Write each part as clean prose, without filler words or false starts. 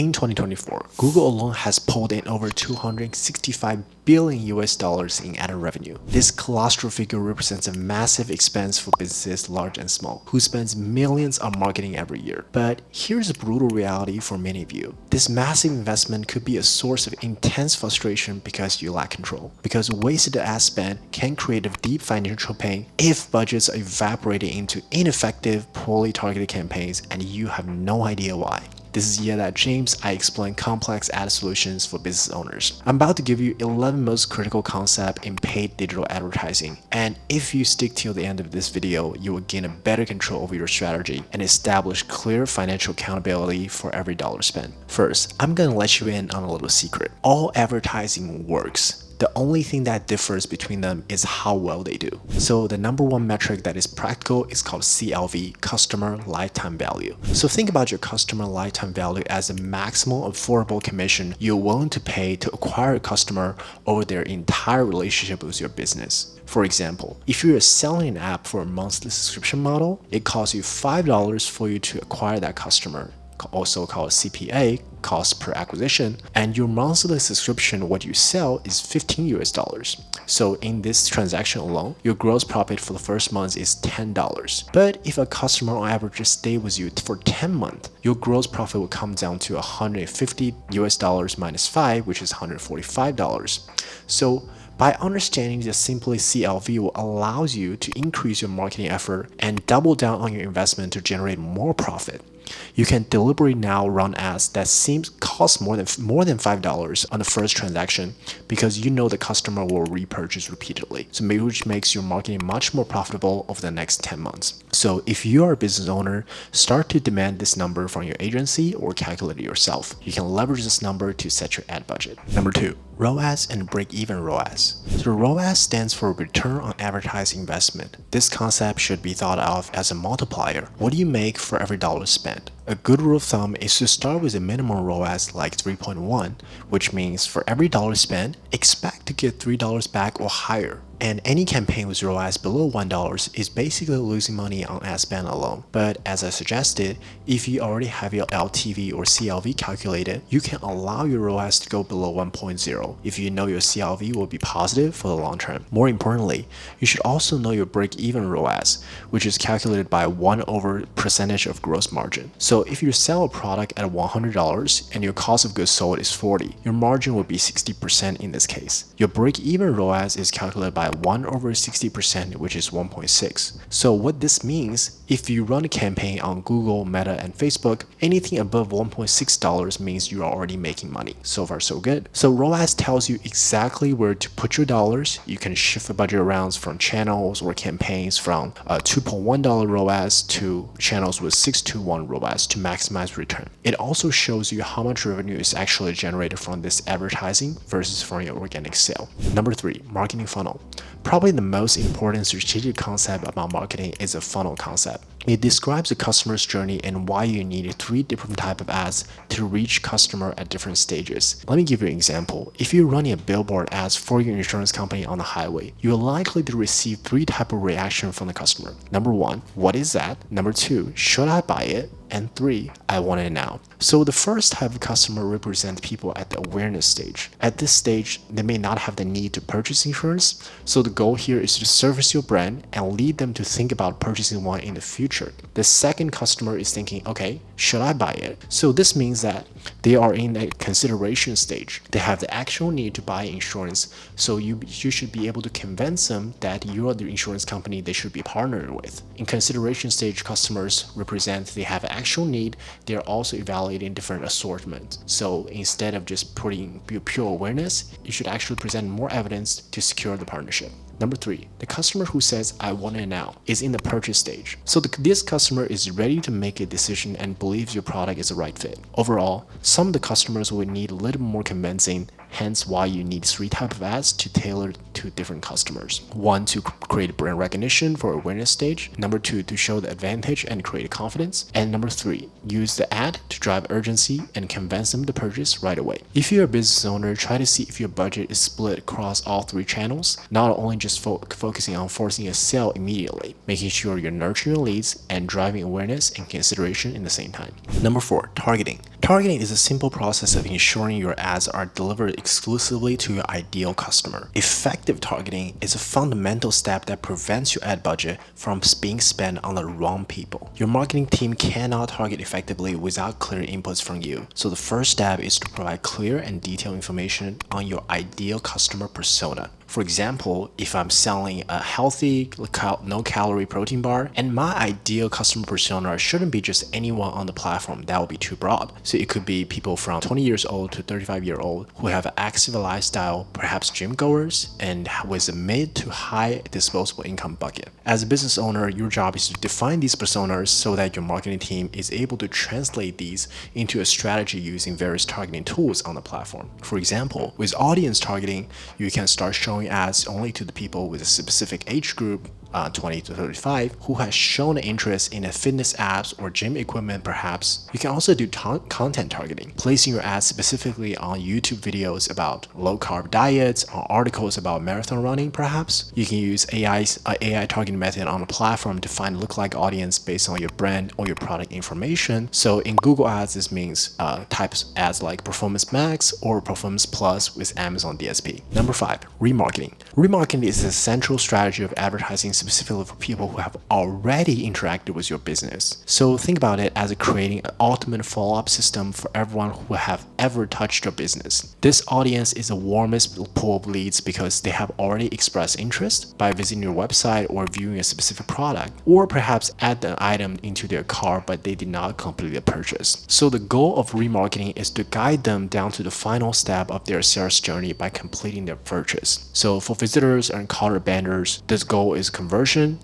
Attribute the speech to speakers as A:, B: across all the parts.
A: In 2024, Google alone has pulled in over $265 billion in added revenue. This colossal figure represents a massive expense for businesses large and small, who spends millions on marketing every year. But here's a brutal reality for many of you. This massive investment could be a source of intense frustration because you lack control. Because wasted ad spend can create a deep financial pain if budgets are evaporating into ineffective, poorly targeted campaigns and you have no idea why. This is yet at James. I explain complex ad solutions for business owners. I'm about to give you 11 most critical concepts in paid digital advertising. And if you stick till the end of this video, you will gain a better control over your strategy and establish clear financial accountability for every dollar spent. First, I'm gonna let you in on a little secret. All advertising works. The only thing that differs between them is how well they do. So the number one metric that is practical is called CLV, customer lifetime value. So think about your customer lifetime value as a maximal affordable commission you're willing to pay to acquire a customer over their entire relationship with your business. For example, if you're selling an app for a monthly subscription model, it costs you $5 for you to acquire that customer, also called CPA, cost per acquisition, and your monthly subscription, what you sell, is $15. So in this transaction alone, your gross profit for the first month is $10. But if a customer on average stays with you for 10 months, your gross profit will come down to $150 minus 5, which is $145. So by understanding that simply CLV will allow you to increase your marketing effort and double down on your investment to generate more profit. You can deliberately now run ads that seems cost more than $5 on the first transaction because you know the customer will repurchase repeatedly. So maybe which makes your marketing much more profitable over the next 10 months. So if you are a business owner, start to demand this number from your agency or calculate it yourself. You can leverage this number to set your ad budget. Number 2, ROAS and break-even ROAS. So ROAS stands for return on advertising investment. This concept should be thought of as a multiplier. What do you make for every dollar spent? A good rule of thumb is to start with a minimum ROAS like 3.1, which means for every dollar spent, expect to get $3 back or higher. And any campaign with ROAS below $1 is basically losing money on ad spend alone. But as I suggested, if you already have your LTV or CLV calculated, you can allow your ROAS to go below 1.0 if you know your CLV will be positive for the long term. More importantly, you should also know your break-even ROAS, which is calculated by 1 over percentage of gross margin. So if you sell a product at $100 and your cost of goods sold is 40, your margin will be 60% in this case. Your break-even ROAS is calculated by 1 over 60%, which is 1.6. So what this means, if you run a campaign on Google, Meta, and Facebook, anything above $1.6 means you are already making money. So far, so good. So ROAS tells you exactly where to put your dollars. You can shift the budget around from channels or campaigns from $2.1 ROAS to channels with 6 to 1 ROAS to maximize return. It also shows you how much revenue is actually generated from this advertising versus from your organic sale. Number 3, marketing funnel. Probably the most important strategic concept about marketing is a funnel concept. It describes the customer's journey and why you need 3 different types of ads to reach customer at different stages. Let me give you an example. If you're running a billboard ads for your insurance company on the highway, you're likely to receive 3 types of reaction from the customer. Number 1, what is that? Number 2, should I buy it? And 3, I want it now. So the first type of customer represents people at the awareness stage. At this stage, they may not have the need to purchase insurance, so the goal here is to service your brand and lead them to think about purchasing one in the future. The second customer is thinking, okay, should I buy it? So this means that they are in a consideration stage. They have the actual need to buy insurance, so you should be able to convince them that you are the insurance company they should be partnered with. In consideration stage, customers represent they have actual need. They're also evaluating different assortment. So instead of just putting pure awareness, you should actually present more evidence to secure the partnership. Number 3, the customer who says, I want it now, is in the purchase stage. So this customer is ready to make a decision and believes your product is the right fit. Overall, some of the customers will need a little more convincing, hence why you need 3 types of ads to tailor to different customers. 1, to create brand recognition for awareness stage. Number 2, to show the advantage and create confidence. And number 3, use the ad to drive urgency and convince them to purchase right away. If you're a business owner, try to see if your budget is split across all 3 channels, not only just focusing on forcing a sale immediately, making sure you're nurturing leads and driving awareness and consideration in the same time. Number 4, targeting. Targeting is a simple process of ensuring your ads are delivered exclusively to your ideal customer. Effective targeting is a fundamental step that prevents your ad budget from being spent on the wrong people. Your marketing team cannot target effectively without clear inputs from you. So the first step is to provide clear and detailed information on your ideal customer persona. For example, if I'm selling a healthy, no-calorie protein bar, and my ideal customer persona shouldn't be just anyone on the platform, that would be too broad. So it could be people from 20 years old to 35-year-old who have an active lifestyle, perhaps gym goers, and with a mid to high disposable income bucket. As a business owner, your job is to define these personas so that your marketing team is able to translate these into a strategy using various targeting tools on the platform. For example, with audience targeting, you can start showing ads only to the people with a specific age group, 20 to 35, who has shown an interest in a fitness apps or gym equipment perhaps. You can also do content targeting, placing your ads specifically on YouTube videos about low-carb diets or articles about marathon running perhaps. You can use AI targeting method on a platform to find lookalike audience based on your brand or your product information. So in Google Ads, this means types ads like Performance Max or Performance Plus with Amazon DSP. Number 5, remarketing. Remarketing is a central strategy of advertising specifically for people who have already interacted with your business. So think about it as creating an ultimate follow-up system for everyone who have ever touched your business. This audience is the warmest pool of leads because they have already expressed interest by visiting your website or viewing a specific product, or perhaps add an item into their cart but they did not complete the purchase. So the goal of remarketing is to guide them down to the final step of their sales journey by completing their purchase. So for visitors and cart abandoners, this goal is conversion.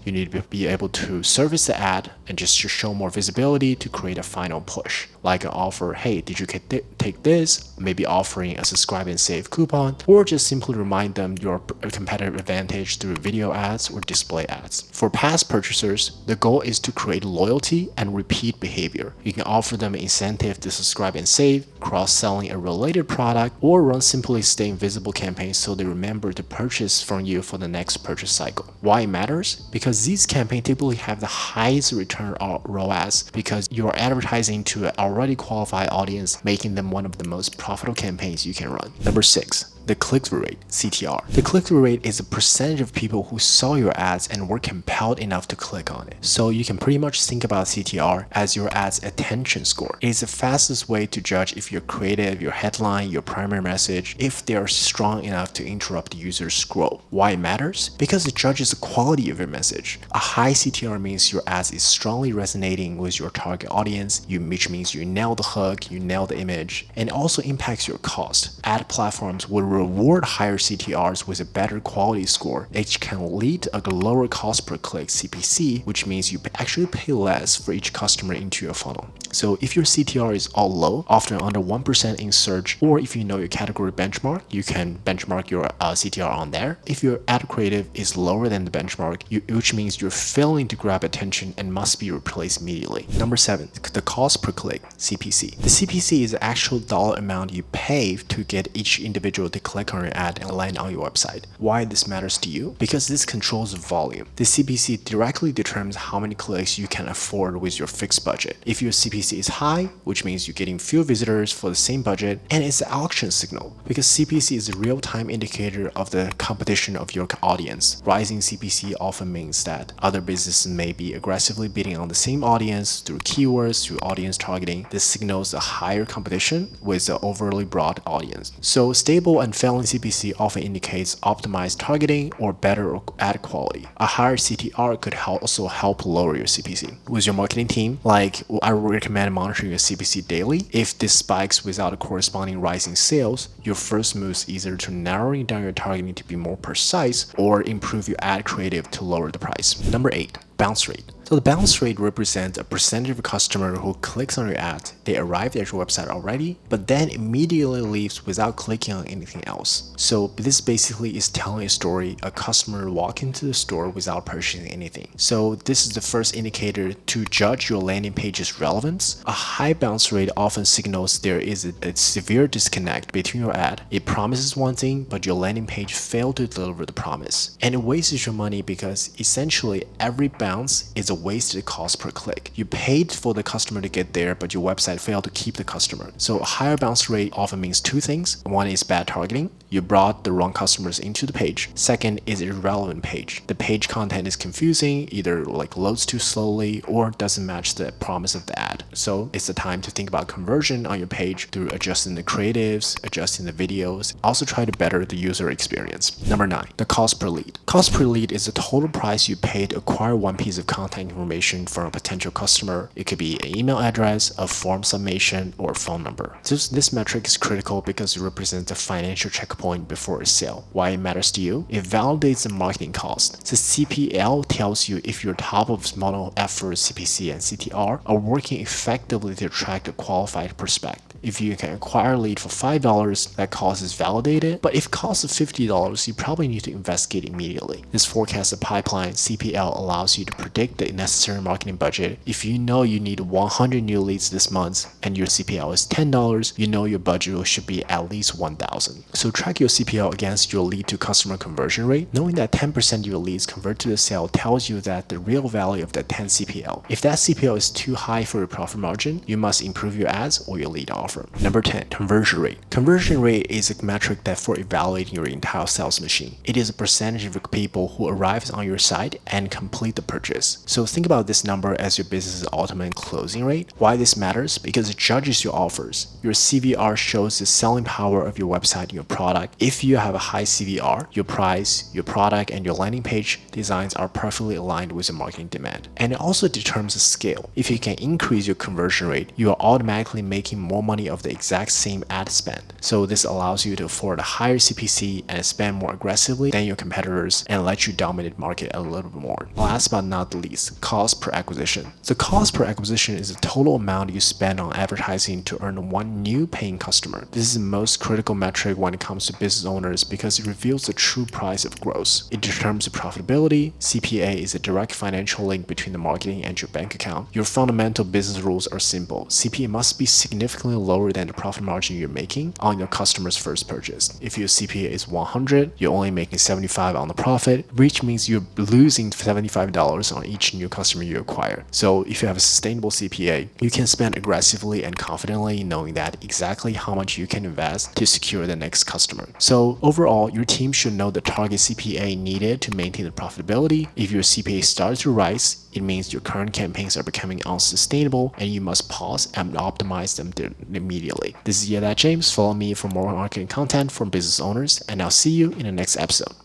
A: You need to be able to service the ad and just to show more visibility to create a final push, like an offer, hey, did you take this? Maybe offering a subscribe and save coupon, or just simply remind them your competitive advantage through video ads or display ads. For past purchasers, the goal is to create loyalty and repeat behavior. You can offer them an incentive to subscribe and save, cross-selling a related product, or run simply stay invisible campaigns so they remember to purchase from you for the next purchase cycle. Why it matters? Because these campaigns typically have the highest return ROAS because you are advertising to an already qualified audience, making them one of the most profitable campaigns you can run. Number 6, the click-through rate, CTR. The click-through rate is a percentage of people who saw your ads and were compelled enough to click on it. So you can pretty much think about CTR as your ad's attention score. It is the fastest way to judge if your creative, your headline, your primary message, if they are strong enough to interrupt the user's scroll. Why it matters? Because it judges the quality of your message. A high CTR means your ads is strongly resonating with your target audience, which means you nail the hook, you nail the image, and also impacts your cost. Ad platforms will reward higher CTRs with a better quality score, which can lead to a lower cost per click CPC, which means you actually pay less for each customer into your funnel. So if your CTR is all low, often under 1% in search, or if you know your category benchmark, you can benchmark your CTR on there. If your ad creative is lower than the benchmark, which means you're failing to grab attention and must be replaced immediately. Number 7, the cost per click, CPC. The CPC is the actual dollar amount you pay to get each individual to click on your ad and land on your website. Why this matters to you? Because this controls the volume. The CPC directly determines how many clicks you can afford with your fixed budget. If your CPC is high, which means you're getting few visitors for the same budget, and it's an auction signal because CPC is a real-time indicator of the competition of your audience. Rising CPC often means that other businesses may be aggressively bidding on the same audience through keywords, through audience targeting. This signals a higher competition with an overly broad audience. So stable and failing CPC often indicates optimized targeting or better ad quality. A higher CTR could also help lower your CPC. With your marketing team, I would recommend monitoring your CPC daily. If this spikes without a corresponding rise in sales, your first move is either to narrowing down your targeting to be more precise or improve your ad creative to lower the price. Number 8, bounce rate. So the bounce rate represents a percentage of a customer who clicks on your ad. They arrived at your website already, but then immediately leaves without clicking on anything else. So this basically is telling a story. A customer walked into the store without purchasing anything. So this is the first indicator to judge your landing page's relevance. A high bounce rate often signals there is a severe disconnect between your ad. It promises one thing, but your landing page failed to deliver the promise. And it wastes your money because essentially every bounce is a wasted cost per click. You paid for the customer to get there, but your website failed to keep the customer. So a higher bounce rate often means two things. One is bad targeting. You brought the wrong customers into the page. Second is irrelevant page. The page content is confusing, either loads too slowly or doesn't match the promise of the ad. So it's the time to think about conversion on your page through adjusting the creatives, adjusting the videos. Also try to better the user experience. Number 9, the cost per lead. Cost per lead is the total price you pay to acquire one piece of contact information from a potential customer. It could be an email address, a form submission, or a phone number. So this metric is critical because it represents a financial checkpoint before a sale. Why it matters to you? It validates the marketing cost. So CPL tells you if your top of funnel efforts, CPC and CTR, are working effectively to attract a qualified prospect. If you can acquire a lead for $5, that cost is validated, but if it costs $50, you probably need to investigate immediately. This forecasted pipeline CPL allows you to predict the necessary marketing budget. If you know you need 100 new leads this month and your CPL is $10, you know your budget should be at least $1,000. So track your CPL against your lead to customer conversion rate. Knowing that 10% of your leads convert to the sale tells you that the real value of that 10 CPL. If that CPL is too high for your profit margin, you must improve your ads or your lead offer. Number 10, conversion rate. Conversion rate is a metric that for evaluating your entire sales machine. It is a percentage of people who arrive on your site and complete the purchase. So think about this number as your business's ultimate closing rate. Why this matters? Because it judges your offers. Your CVR shows the selling power of your website and your product. If you have a high CVR, your price, your product, and your landing page designs are perfectly aligned with the marketing demand. And it also determines the scale. If you can increase your conversion rate, you are automatically making more money of the exact same ad spend. So this allows you to afford a higher CPC and spend more aggressively than your competitors and let you dominate the market a little bit more. Last but not the least, cost per acquisition. The cost per acquisition is the total amount you spend on advertising to earn one new paying customer. This is the most critical metric when it comes to business owners because it reveals the true price of growth. It determines the profitability. CPA is a direct financial link between the marketing and your bank account. Your fundamental business rules are simple. CPA must be significantly lower than the profit margin you're making on your customer's first purchase. If your CPA is 100, you're only making 75 on the profit, which means you're losing $75 on each new customer you acquire. So if you have a sustainable CPA, you can spend aggressively and confidently knowing that exactly how much you can invest to secure the next customer. So overall, your team should know the target CPA needed to maintain the profitability. If your CPA starts to rise, it means your current campaigns are becoming unsustainable and you must pause and optimize them immediately. This is James. Follow me for more marketing content from business owners, and I'll see you in the next episode.